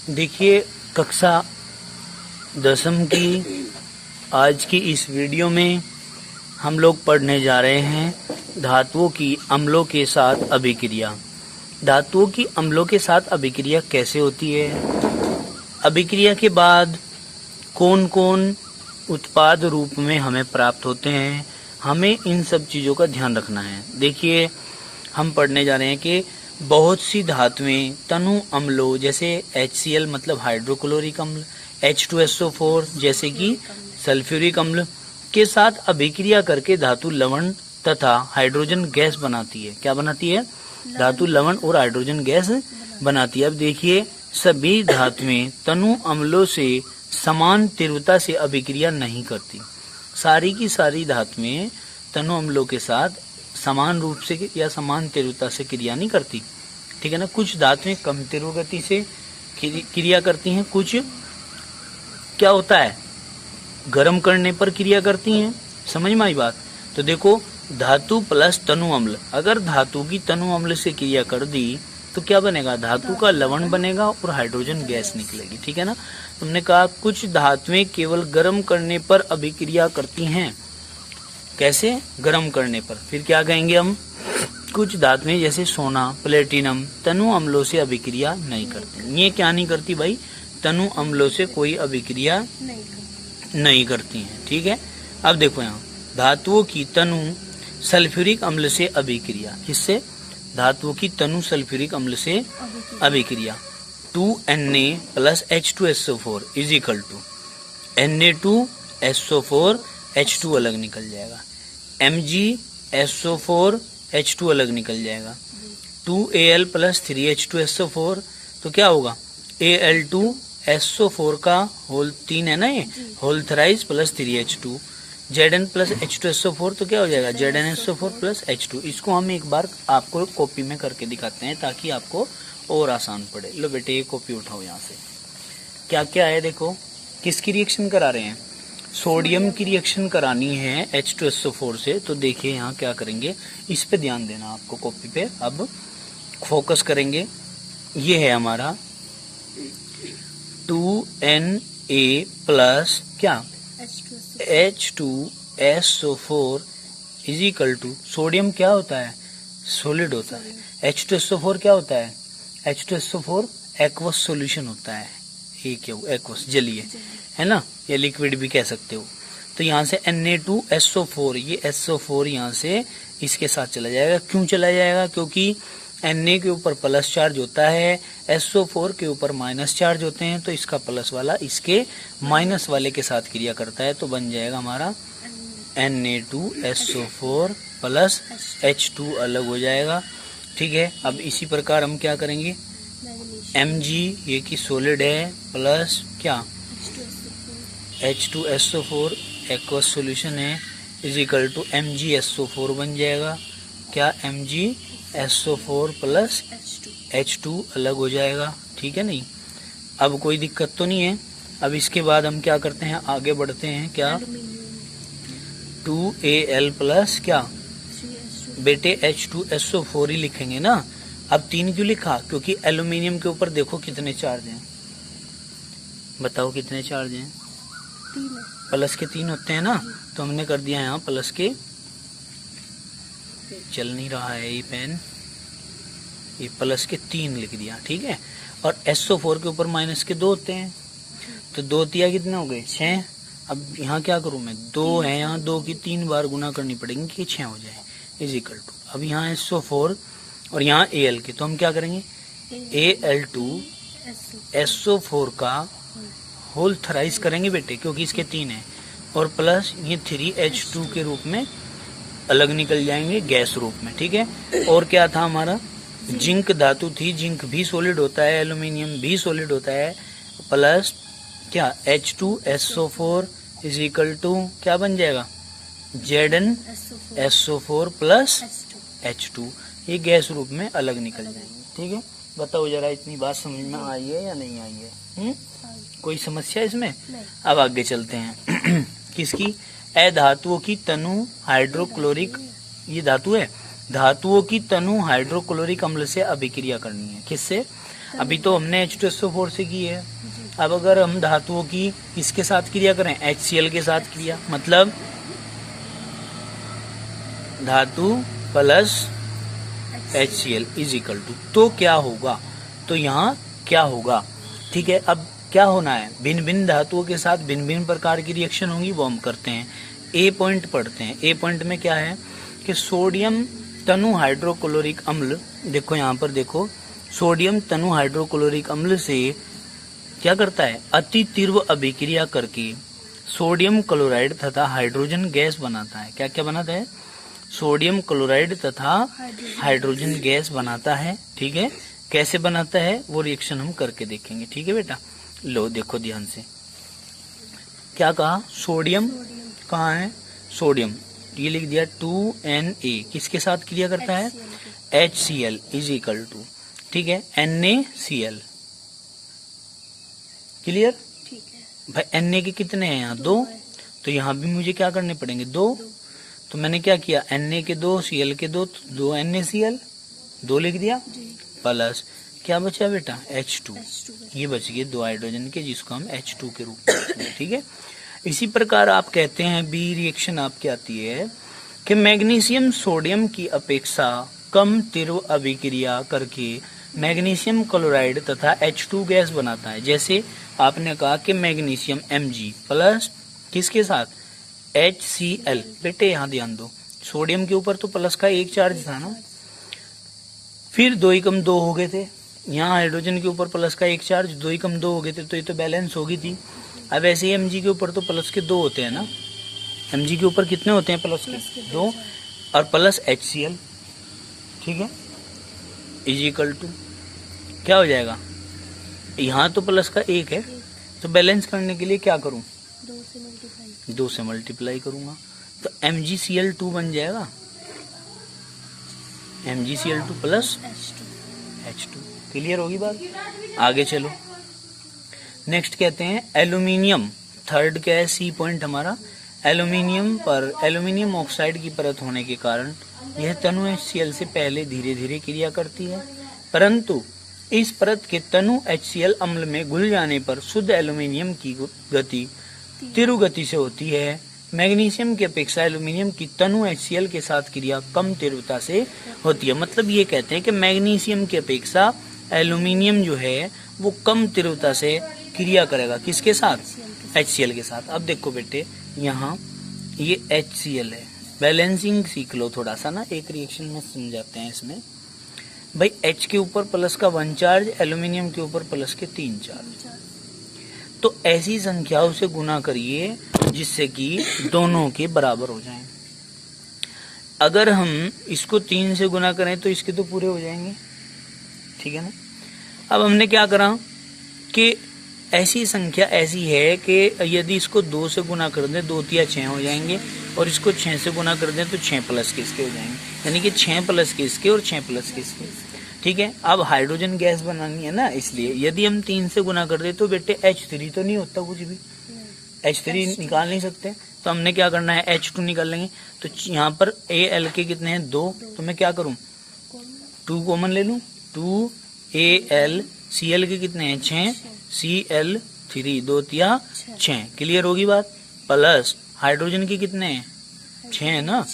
देखिए कक्षा 10वीं की आज की इस वीडियो में हम लोग पढ़ने जा रहे हैं धातुओं की अम्लों के साथ अभिक्रिया। धातुओं की अम्लों के साथ अभिक्रिया कैसे होती है, अभिक्रिया के बाद कौन कौन उत्पाद रूप में हमें प्राप्त होते हैं, हमें इन सब चीज़ों का ध्यान रखना है। देखिए हम पढ़ने जा रहे हैं कि बहुत सी धातुएं तनु अम्लों जैसे HCl मतलब हाइड्रोक्लोरिक अम्ल, H2SO4 जैसे कि सल्फ्यूरिक अम्ल के साथ अभिक्रिया करके धातु लवण तथा हाइड्रोजन गैस बनाती है। क्या बनाती है? धातु लवण और हाइड्रोजन गैस बनाती है। अब देखिए सभी धातुएं तनु अम्लों से समान तीव्रता से अभिक्रिया नहीं करती। सारी की सारी धातुएं तनु अम्लों के साथ समान रूप से या समान तीव्रता से क्रिया नहीं करती, ठीक है ना। कुछ धातुएं कम तीव्र गति से क्रिया करती हैं, कुछ क्या होता है गर्म करने पर क्रिया करती हैं। समझ में आई बात? तो देखो धातु प्लस तनु अम्ल, अगर धातु की तनु अम्ल से क्रिया कर दी तो क्या बनेगा? धातु का लवण बनेगा और हाइड्रोजन गैस निकलेगी, ठीक है ना। तुमने कहा कुछ धातुएं केवल गर्म करने पर अभिक्रिया करती हैं। कैसे? गर्म करने पर। फिर क्या कहेंगे हम? कुछ धातुएं जैसे सोना, प्लेटिनम तनु अम्लों से अभिक्रिया नहीं करती। ये क्या नहीं करती भाई? तनु अम्लों से कोई अभिक्रिया नहीं करती हैं, ठीक है। अब देखो यहाँ धातुओं की तनु सल्फ्यूरिक अम्ल से अभिक्रिया, किससे? धातुओं की तनु सल्फ्यूरिक अम्ल से अभिक्रिया 2Na plus H2SO4 is equal to Na2SO4 H2 अलग निकल जाएगा, MgSO4 H2 अलग निकल जाएगा, 2Al प्लस 3H2SO4 तो क्या होगा? Al2SO4 का होल 3 है ना, ये whole thrice plus 3H2, Zn plus H2SO4 तो क्या हो जाएगा? ZnSO4 plus H2। इसको हम एक बार आपको कॉपी में करके दिखाते हैं ताकि आपको और आसान पड़े। लो बेटे ये कॉपी उठाओ यहाँ से। क्या क्या है देखो, किसकी रिएक्शन करा रहे हैं? सोडियम की रिएक्शन करानी है H2SO4 से। तो देखिए यहाँ क्या करेंगे, इस पे ध्यान देना आपको कॉपी पे। अब फोकस करेंगे, ये है हमारा 2Na प्लस क्या H2SO4 is equal to sodium क्या होता है? सॉलिड होता है। H2SO4 क्या होता है? H2SO4 एक्वस सॉल्यूशन होता है। ये क्या हो? एक्वस जलीय है ना, या लिक्विड भी कह सकते हो। तो यहाँ से Na2SO4, ये SO4 यहाँ से इसके साथ चला जाएगा। क्यों चला जाएगा? क्योंकि Na के ऊपर प्लस चार्ज होता है, SO4 के ऊपर माइनस चार्ज होते हैं, तो इसका प्लस वाला इसके माइनस वाले के साथ क्रिया करता है, तो बन जाएगा हमारा Na2SO4 प्लस H2 अलग हो जाएगा, ठीक है। अब इसी प्रकार हम क्या करेंगे, Mg ये की सॉलिड है प्लस क्या H2SO4 एक्वस सॉल्यूशन है इज इक्वल टू MgSO4 बन जाएगा। क्या? MgSO4 प्लस H2 अलग हो जाएगा, ठीक है नहीं। अब कोई दिक्कत तो नहीं है। अब इसके बाद हम क्या करते हैं, आगे बढ़ते हैं। क्या? 2Al प्लस क्या बेटे H2SO4 ही लिखेंगे ना। अब 3 क्यों लिखा? क्योंकि एल्यूमिनियम के ऊपर देखो कितने चार्ज हैं, बताओ कितने चार्ज हैं? प्लस के 3 होते हैं ना, तो हमने कर दिया यहाँ प्लस के, चल नहीं रहा है ये पेन, ये प्लस के 3 लिख दिया, ठीक है। और SO4 के ऊपर माइनस के 2 होते हैं, तो 2 तिया कितने हो गए? 6। अब यहाँ क्या करूँ मैं, 2 है यहाँ, 2 की 3 बार गुना करनी पड़ेगी कि 6 हो जाए इज इक्वल टू। अब यहाँ SO4 और यहाँ Al के, तो हम क्या करेंगे, Al2SO4 का होल थराइज करेंगे बेटे, क्योंकि इसके 3 है, और प्लस ये 3H2 के रूप में अलग निकल जाएंगे गैस रूप में, ठीक है। और क्या था हमारा? जिंक धातु थी, जिंक भी सॉलिड होता है, एल्यूमिनियम भी सॉलिड होता है, प्लस क्या H2SO4 इज इक्वल टू क्या बन जाएगा? ZnSO4 प्लस H2, ये गैस रूप में अलग निकल जाएंगे, ठीक है। बताओ जरा इतनी बात समझ में आई है या नहीं आई है? कोई समस्या इसमें? अब आगे चलते हैं किसकी? अधातुओं की तनु हाइड्रोक्लोरिक, ये धातु है, धातुओं की तनु हाइड्रोक्लोरिक अम्ल से अभिक्रिया करनी है। किससे? अभी तो हमने H2SO4 से की है। अब अगर हम धातुओं की किसके साथ क्रिया करें? HCl के साथ क्रिया, मतलब धातु plus HCl is equal to, तो क्या होगा? तो यहाँ क्या होगा? ठीक है, अब क्या होना है? भिन्न भिन्न धातुओं के साथ भिन्न भिन्न प्रकार की रिएक्शन होंगी, वो हम करते हैं। ए पॉइंट पढ़ते हैं। ए पॉइंट में क्या है कि सोडियम तनु हाइड्रोक्लोरिक अम्ल, देखो यहाँ पर देखो, सोडियम तनु हाइड्रोक्लोरिक अम्ल से क्या करता है? अति तीव्र अभिक्रिया करके सोडियम क्लोराइड तथा हाइड्रोजन गैस बनाता है। क्या क्या बनाता है? सोडियम क्लोराइड तथा हाइड्रोजन गैस बनाता है। ठीक है, कैसे बनाता है वो रिएक्शन हम करके देखेंगे। ठीक है बेटा, लो देखो ध्यान से, क्या कहा? सोडियम कहाँ है? सोडियम, ये लिख दिया 2Na, किसके साथ क्रिया करता है? HCl इज इक्वल टू, ठीक है, NaCl। क्लियर? ठीक है भाई Na के कितने हैं यहाँ? 2, तो यहाँ भी मुझे क्या करने पड़ेंगे? 2। तो मैंने क्या किया? Na के 2, Cl के 2, 2 NaCl, 2 लिख दिया, प्लस क्या बचा बेटा? H2। ये बच गए 2 हाइड्रोजन के, जिसको हम H2 के रूप में रखते हैं। ठीक है, इसी प्रकार आप कहते हैं बी रिएक्शन आपकी आती है कि मैग्नीशियम सोडियम की अपेक्षा कम तीव्र अभिक्रिया करके मैग्नीशियम क्लोराइड तथा H2 गैस बनाता है। जैसे आपने कहा कि मैग्नीशियम Mg प्लस किसके साथ? HCl। बेटे यहाँ ध्यान दो, सोडियम के ऊपर तो प्लस का एक चार्ज था ना, फिर 2 × 2 हो गए थे। यहाँ हाइड्रोजन के ऊपर प्लस का एक चार्ज, 2 × 2 हो गए थे, तो ये तो बैलेंस होगी थी। अब ऐसे ही Mg के ऊपर तो प्लस के 2 होते हैं ना, Mg के ऊपर कितने होते हैं? प्लस के 2 और प्लस HCl। ठीक है, इज इक्वल टू क्या हो जाएगा? यहाँ तो प्लस का 1 है, तो बैलेंस करने के लिए क्या करूँ? 2 से मल्टीप्लाई करूंगा, तो MgCl2 बन जाएगा, MgCl2 प्लस H2। क्लियर होगी बात? आगे चलो, नेक्स्ट कहते हैं एल्यूमिनियम। थर्ड क्या है? सी पॉइंट हमारा, एल्यूमिनियम पर एल्यूमिनियम ऑक्साइड की परत होने के कारण यह तनु HCl से पहले धीरे धीरे क्रिया करती है, परंतु इस परत के तनु HCl अम्ल में घुल जाने पर शुद्ध एल्यूमिनियम की गति तीव्र गति से होती है। मैग्नीशियम की अपेक्षा एल्यूमिनियम की तनु HCl के साथ क्रिया कम तीव्रता से होती है। मतलब ये कहते हैं कि मैग्नीशियम की अपेक्षा एल्यूमिनियम जो है वो कम तीव्रता से क्रिया करेगा। किसके साथ? HCl के साथ। अब देखो बेटे, यहाँ ये HCl है, बैलेंसिंग सीख लो थोड़ा सा ना, एक रिएक्शन में समझाते हैं इसमें। भाई H के ऊपर प्लस का 1 चार्ज, एल्यूमिनियम के ऊपर प्लस के 3 चार्ज, तो ऐसी संख्याओं से गुना करिए जिससे कि दोनों के बराबर हो जाएं। अगर हम इसको 3 से गुना करें तो इसके तो पूरे हो जाएंगे, ठीक है ना। अब हमने क्या करा कि ऐसी संख्या ऐसी है कि यदि इसको 2 से गुना कर दें 2 × 6 हो जाएंगे, और इसको 6 से गुना कर दें तो 6 प्लस के इसके हो जाएंगे, यानी कि 6 प्लस के इसके और 6 प्लस के इसके, ठीक है। अब हाइड्रोजन गैस बनानी है ना, इसलिए यदि हम 3 से गुना कर दे तो बेटे H3 तो नहीं होता कुछ भी, H3 निकाल नहीं सकते, तो हमने क्या करना है H2 निकाल लेंगे। तो यहाँ पर Al के कितने हैं 2, तो मैं क्या करूँ 2 कॉमन ले लूँ, 2Al, Cl के कितने हैं 6, Cl3 2 × 6, क्लियर होगी बात। प्लस हाइड्रोजन के कितने हैं 6 है ना,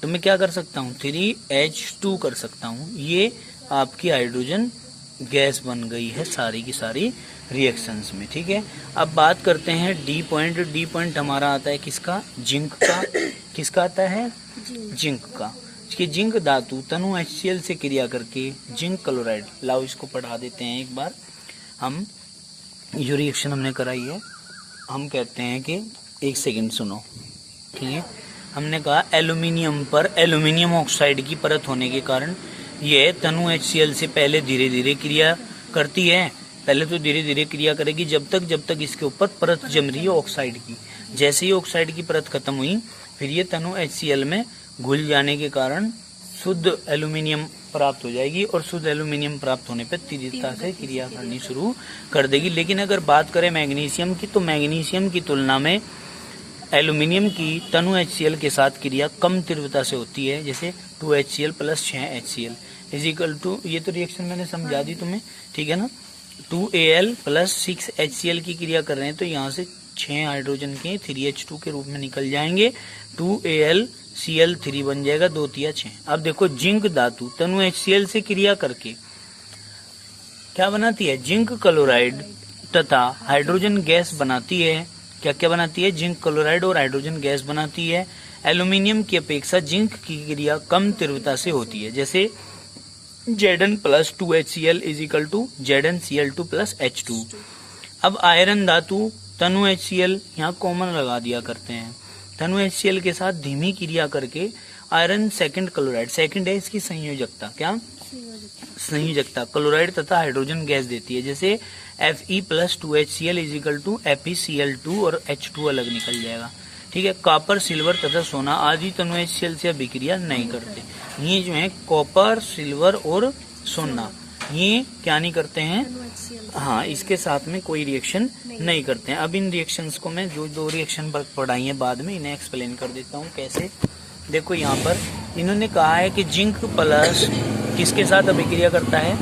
तो मैं क्या कर सकता हूँ 3H2 कर सकता हूँ। ये आपकी हाइड्रोजन गैस बन गई है सारी की सारी रिएक्शंस में, ठीक है। अब बात करते हैं डी पॉइंट। डी पॉइंट हमारा आता है किसका? जिंक का। किसका आता है? जिंक का। इसकी जिंक धातु तनु HCl से क्रिया करके जिंक क्लोराइड, लाओ इसको पढ़ा देते हैं एक बार हम, जो रिएक्शन हमने कराई है। हम कहते हैं कि एक सेकंड सुनो, ठीक है। हमने कहा एल्यूमिनियम पर एल्यूमिनियम ऑक्साइड की परत होने के कारण यह तनु HCl से पहले धीरे धीरे क्रिया करती है। पहले तो धीरे धीरे क्रिया करेगी जब तक इसके ऊपर परत जम रही है ऑक्साइड की। जैसे ही ऑक्साइड की परत खत्म हुई फिर ये तनु HCl में घुल जाने के कारण शुद्ध एल्यूमिनियम प्राप्त हो जाएगी, और शुद्ध एल्यूमिनियम प्राप्त होने पर तीव्रता से क्रिया करनी शुरू कर देगी। लेकिन अगर बात करें मैग्नीशियम की, तो मैग्नीशियम की तुलना में एल्यूमिनियम की तनु HCl के साथ क्रिया कम तीव्रता से होती है, जैसे 2HCl plus 6HCl is equal to, ये तो रिएक्शन मैंने समझा दी तुम्हें, ठीक है ना। 2Al प्लस 6HCl की क्रिया कर रहे हैं तो यहाँ से 6 हाइड्रोजन के 3H2 के रूप में निकल जाएंगे, 2AlCl3 बन जाएगा, 2 तिया 6। अब देखो जिंक धातु तनु HCl से क्रिया करके क्या बनाती है, जिंक क्लोराइड तथा हाइड्रोजन गैस बनाती है। क्या क्या बनाती है, जिंक क्लोराइड और हाइड्रोजन गैस बनाती है। एल्यूमिनियम की अपेक्षा जिंक की क्रिया कम तीव्रता से होती है, जैसे Zn plus 2HCl is equal to ZnCl2 plus H2। अब आयरन धातु तनु HCl यहाँ कॉमन लगा दिया करते हैं, तनु HCl के साथ धीमी क्रिया करके आयरन सेकंड क्लोराइड, सेकंड है इसकी संयोजकता, क्या संयोजकता क्लोराइड तथा हाइड्रोजन गैस देती है, जैसे Fe plus 2HCl is equal to FeCl2 और H2 अलग निकल जाएगा, ठीक है। कॉपर सिल्वर तथा सोना आदि तनु HCl से अभिक्रिया नहीं करते। ये जो है कॉपर सिल्वर और सोना ये क्या नहीं करते हैं, हाँ इसके साथ में कोई रिएक्शन नहीं करते हैं। अब इन रिएक्शंस को मैं जो 2 रिएक्शन पर पढ़ाई है बाद में इन्हें एक्सप्लेन कर देता हूँ कैसे। देखो यहाँ पर इन्होंने कहा है कि जिंक प्लस किसके साथ अभिक्रिया करता है,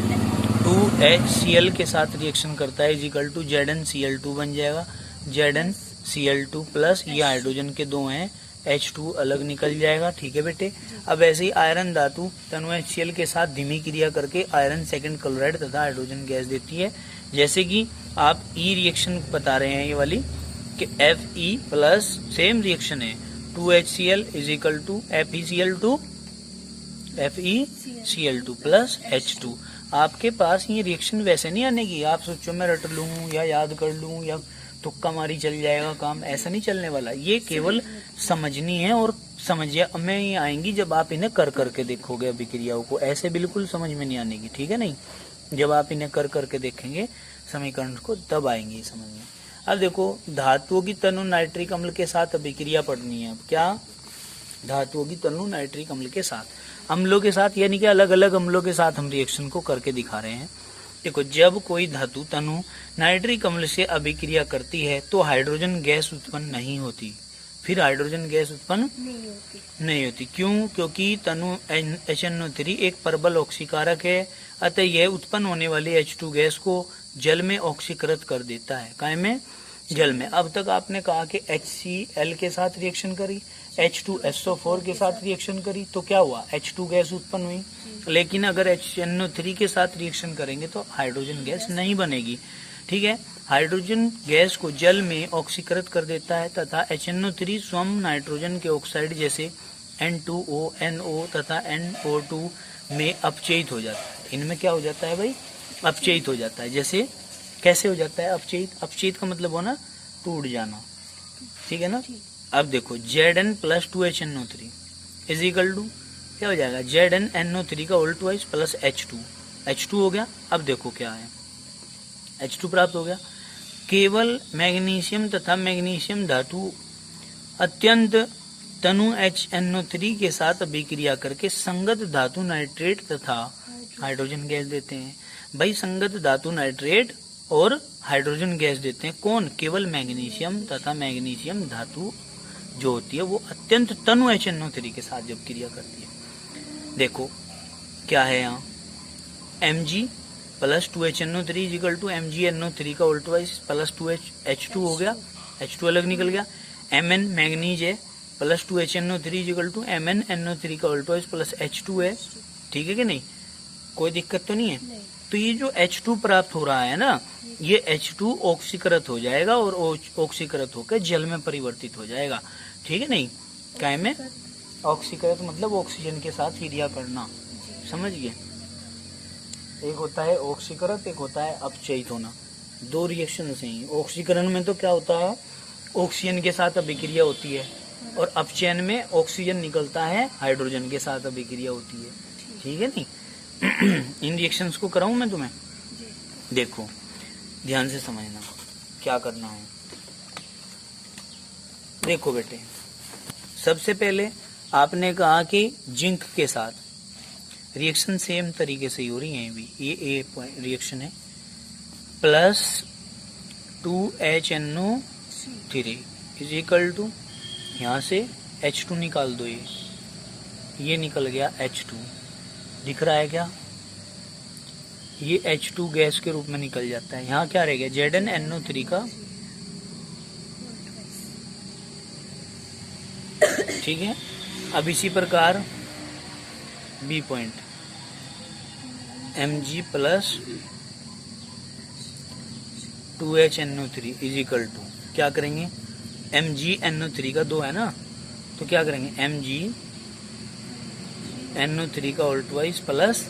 2HCl के साथ रिएक्शन करता है, इज इक्वल टू ZnCl2 बन जाएगा, ZnCl2 प्लस ये हाइड्रोजन के 2 हैं, H2 अलग निकल जाएगा, ठीक है बेटे। अब ऐसे ही आयरन धातु तनु HCl के साथ धीमी क्रिया करके आयरन सेकंड क्लोराइड तथा हाइड्रोजन गैस देती है, जैसे कि आप ई रिएक्शन बता रहे हैं ये वाली कि Fe प्लस सेम रिएक्शन है 2HCl is equal to FeCl2 plus H2। आपके पास ये रिएक्शन वैसे नहीं आने की, आप सोचो मैं रट लूँ या याद कर लूँ या तुक्का मारी चल जाएगा काम, ऐसा नहीं चलने वाला। ये केवल समझनी है और समझिए में ये आएंगी जब आप इन्हें कर करके देखोगे अभिक्रियाओं को, ऐसे बिल्कुल समझ में नहीं आने की, ठीक है नहीं। जब आप इन्हें कर करके देखेंगे समीकरण को तब आएंगी समझ में। अब देखो धातुओं की तनु नाइट्रिक अम्ल के साथ अभिक्रिया पढ़नी है। अब क्या, धातुओं की तनु नाइट्रिक अम्ल के साथ, अम्लों के साथ यानी कि अलग अलग अम्लों के साथ हम रिएक्शन को करके दिखा रहे हैं। देखो जब कोई धातु तनु नाइट्रिक अम्ल से अभिक्रिया करती है तो हाइड्रोजन गैस उत्पन्न नहीं होती, फिर हाइड्रोजन गैस उत्पन्न नहीं होती। क्यों, क्योंकि तनु HNO3 एक प्रबल ऑक्सीकारक है, अतः यह उत्पन्न होने वाली H2 गैस को जल में ऑक्सीकृत कर देता है, काय में, जल में। अब तक आपने कहा कि HCl के साथ रिएक्शन करी, H2SO4 के साथ रिएक्शन करी तो क्या हुआ, H2 गैस उत्पन्न हुई, लेकिन अगर HNO3 के साथ रिएक्शन करेंगे तो हाइड्रोजन गैस नहीं बनेगी, ठीक है। हाइड्रोजन गैस को जल में ऑक्सीकृत कर देता है तथा HNO3 स्वयं नाइट्रोजन के ऑक्साइड जैसे N2O, NO तथा NO2 में अपचयित हो जाता है। इनमें क्या हो जाता है भाई, अपचयित हो जाता है। जैसे कैसे हो जाता है अपचयित, अपचयित का मतलब होना टूट जाना, ठीक है ना। अब देखो Zn plus 2HNO3 is equal to क्या हो जाएगा, ZnNO3 का उल्ट वाइज प्लस H2 हो गया। अब देखो क्या है, H2 प्राप्त हो गया। केवल मैग्नीशियम तथा मैग्नीशियम धातु अत्यंत तनु HNO3 के साथ अभिक्रिया करके संगत धातु नाइट्रेट तथा हाइड्रोजन गैस देते हैं। भाई संगत धातु नाइट्रेट और हाइड्रोजन गैस देते हैं कौन, केवल मैग्नीशियम तथा मैग्नीशियम धातु जो होती है वो अत्यंत तनु HNO3 के साथ जब क्रिया करती है। देखो क्या है यहाँ, Mg plus 2HNO3 equal to MgNO3 का उल्ट वाइज प्लस 2H2 हो गया, H2 अलग निकल गया। Mn मैग्नीज है plus 2HNO3 equal to MnNO3 का उल्ट वाइज प्लस H2 है, ठीक है कि नहीं, कोई दिक्कत तो नहीं है। तो ये जो H2 प्राप्त हो रहा है ना, ये H2 ऑक्सीकृत हो जाएगा और ऑक्सीकृत होकर जल में परिवर्तित हो जाएगा, ठीक है नहीं। काय में ऑक्सीकृत मतलब ऑक्सीजन के साथ क्रिया करना, समझ गए। एक होता है ऑक्सीकृत, एक होता है अपचयित होना, दो रिएक्शन से ही। ऑक्सीकरण में तो क्या होता है, ऑक्सीजन के साथ अभिक्रिया होती है और अपचयन में ऑक्सीजन निकलता है, हाइड्रोजन के साथ अभिक्रिया होती है, ठीक है नहीं। इन रिएक्शंस को कराऊं मैं तुम्हें, देखो ध्यान से समझना क्या करना है। देखो बेटे सबसे पहले आपने कहा कि जिंक के साथ रिएक्शन सेम तरीके से ही हो रही है, भी ये ए रिएक्शन है, plus 2HNO3 is equal to यहाँ से H2 निकाल दो, ये निकल गया H2, दिख रहा है क्या? ये H2 गैस के रूप में निकल जाता है। यहाँ क्या रह गया? ZnNO3 का, ठीक है। अब इसी प्रकार B point Mg plus 2HNO3 is equal to, क्या करेंगे? MgNO3 का 2 है ना, तो क्या करेंगे? MgNO3 का होल ट्वाइस प्लस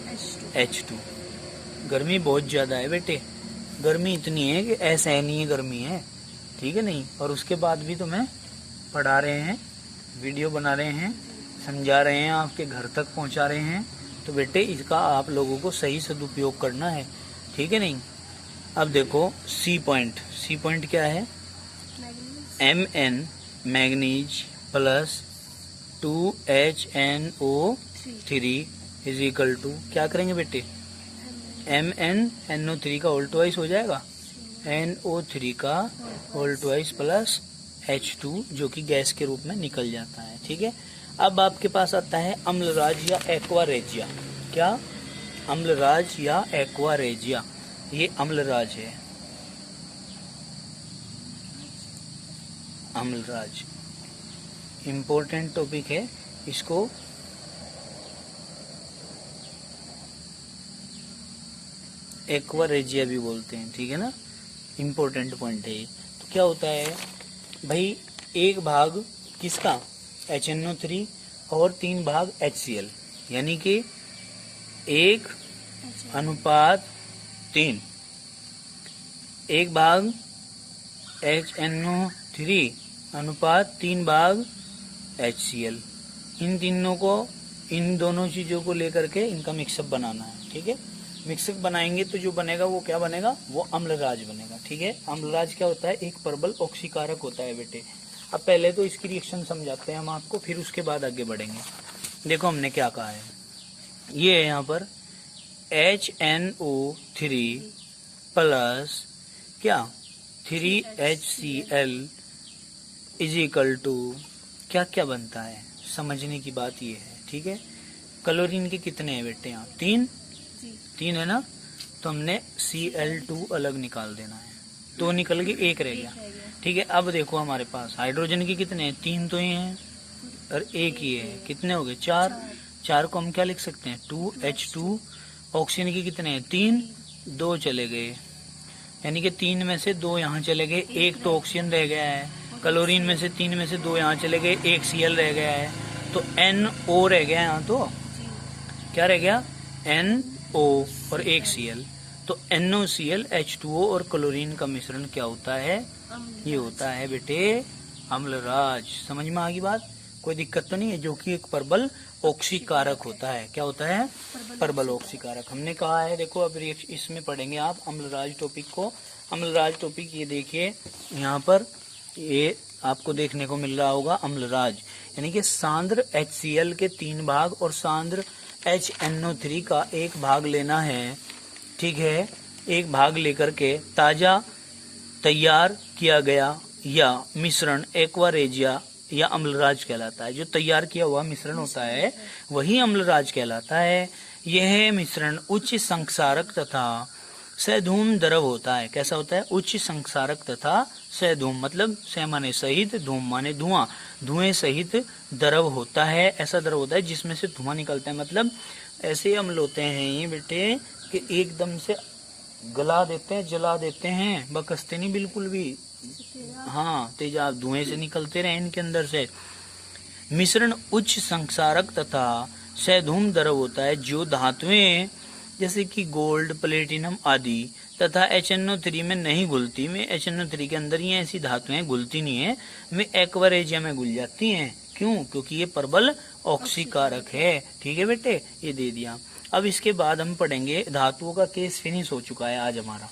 H2। गर्मी बहुत ज्यादा है बेटे, गर्मी इतनी है कि असहनीय गर्मी है, ठीक है नहीं? और उसके बाद भी तुम्हें पढ़ा रहे हैं, वीडियो बना रहे हैं, समझा रहे हैं, आपके घर तक पहुंचा रहे हैं, तो बेटे इसका आप लोगों को सही सदुपयोग करना है, ठीक है नहीं? अब देखो सी पॉइंट क्या है? Mn manganese plus 2HNO3 is equal to, क्या करेंगे बेटे? MnNO3 का होल ट्वाइस हो जाएगा, NO3 का होल ट्वाइस प्लस H2 जो कि गैस के रूप में निकल जाता है, ठीक है। अब आपके पास आता है अम्लराज या एक्वारेजिया। क्या? अम्लराज या एक्वारेजिया। ये अम्लराज है, अम्लराज इम्पोर्टेंट टॉपिक है, इसको एक्वारेजिया भी बोलते हैं, ठीक है ना? इम्पोर्टेंट पॉइंट है ये। तो क्या होता है भाई, एक भाग किसका? HNO3 और 3 भाग HCl, यानी कि 1:3, एक भाग HNO3 अनुपात 3 भाग HCl। इन तीनों को, इन दोनों चीजों को लेकर के इनका मिक्सअप बनाना है, ठीक है। मिक्सअप बनाएंगे तो जो बनेगा वो क्या बनेगा? वो अम्लराज बनेगा, ठीक है। अम्लराज क्या होता है? एक प्रबल ऑक्सीकारक होता है बेटे। अब पहले तो इसकी रिएक्शन समझाते हैं हम आपको, फिर उसके बाद आगे बढ़ेंगे। देखो हमने क्या कहा है, ये है यहाँ पर HNO3 प्लस क्या 3HCl इज इक्वल टू क्या क्या बनता है, समझने की बात ये है, ठीक है। क्लोरीन के कितने हैं बेटे? यहाँ 3 है ना, तो हमने Cl2 अलग निकाल देना है, 2 निकल गए, 1 रह गया, ठीक है। अब देखो हमारे पास हाइड्रोजन के कितने हैं? 3 तो ही हैं और 1 ही है, कितने हो गए? 4 को हम क्या लिख सकते हैं? 2H2। ऑक्सीजन के कितने हैं? 3, 2 चले गए, यानी कि 3 में से 2 यहाँ चले गए, 1 तो ऑक्सीजन रह गया है। क्लोरीन में से 3 में से 2 यहाँ चले गए, 1 Cl रह गया है, तो NO रह गया यहाँ, तो क्या रह गया? NO और 1 Cl, तो NOCl H2O और क्लोरीन का मिश्रण क्या होता है? ये होता है बेटे अम्लराज। समझ में आ गई बात? कोई दिक्कत तो नहीं है, जो कि एक प्रबल ऑक्सीकारक होता है। क्या होता है? प्रबल ऑक्सीकारक। हमने कहा है, देखो अब इसमें पढ़ेंगे आप अम्लराज टॉपिक को। अम्लराज टॉपिक ये देखिए, यहाँ पर ये आपको देखने को मिल रहा होगा अम्लराज, यानी कि सांद्र HCl के 3 भाग और सांद्र HNO3 का 1 भाग लेना है, ठीक है। 1 भाग लेकर के ताजा तैयार किया गया या मिश्रण एक्वारेजिया या अम्लराज कहलाता है। जो तैयार किया हुआ मिश्रण होता है वही अम्लराज कहलाता है। यह मिश्रण उच्च संक्षारक तथा सधूम द्रव होता है। कैसा होता है? उच्च संक्षारक तथा सधूम, मतलब स माने सहित, धूम माने धुआं, धुएं सहित द्रव होता है। ऐसा द्रव होता है जिसमें से धुआं निकलता है। मतलब ऐसे अम्ल होते हैं ये बेटे कि एकदम से गला देते हैं, जला देते हैं, बकसते नहीं बिल्कुल भी। हाँ, तेजाब धुएं से निकलते रहे इनके अंदर से। मिश्रण उच्च संक्षारक तथा सधूम द्रव होता है जो धातुएं जैसे कि गोल्ड, प्लेटिनम आदि तथा HNO3 में नहीं घुलती। में HNO3 के अंदर ये ऐसी धातुएं घुलती नहीं है, में एक्वारेजिया में घुल जाती हैं। क्यों? क्योंकि ये प्रबल ऑक्सीकारक है। ठीक है बेटे, ये दे दिया। अब इसके बाद हम पढ़ेंगे, धातुओं का केस फिनिश हो चुका है आज हमारा,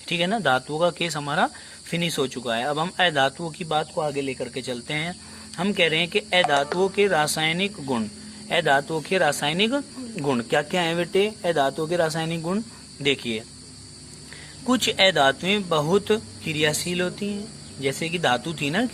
ठीक है ना। धातुओं का केस हमारा फिनिश हो चुका है। अब हम अधातुओं की बात को आगे लेकर के चलते हैं। हम कह रहे हैं कि अधातुओं के रासायनिक गुण, अधातुओं के रासायनिक गुण क्या क्या है बेटे? अधातुओं के रासायनिक गुण देखिए, कुछ अधातुएं बहुत क्रियाशील होती हैं, जैसे कि धातु थी ना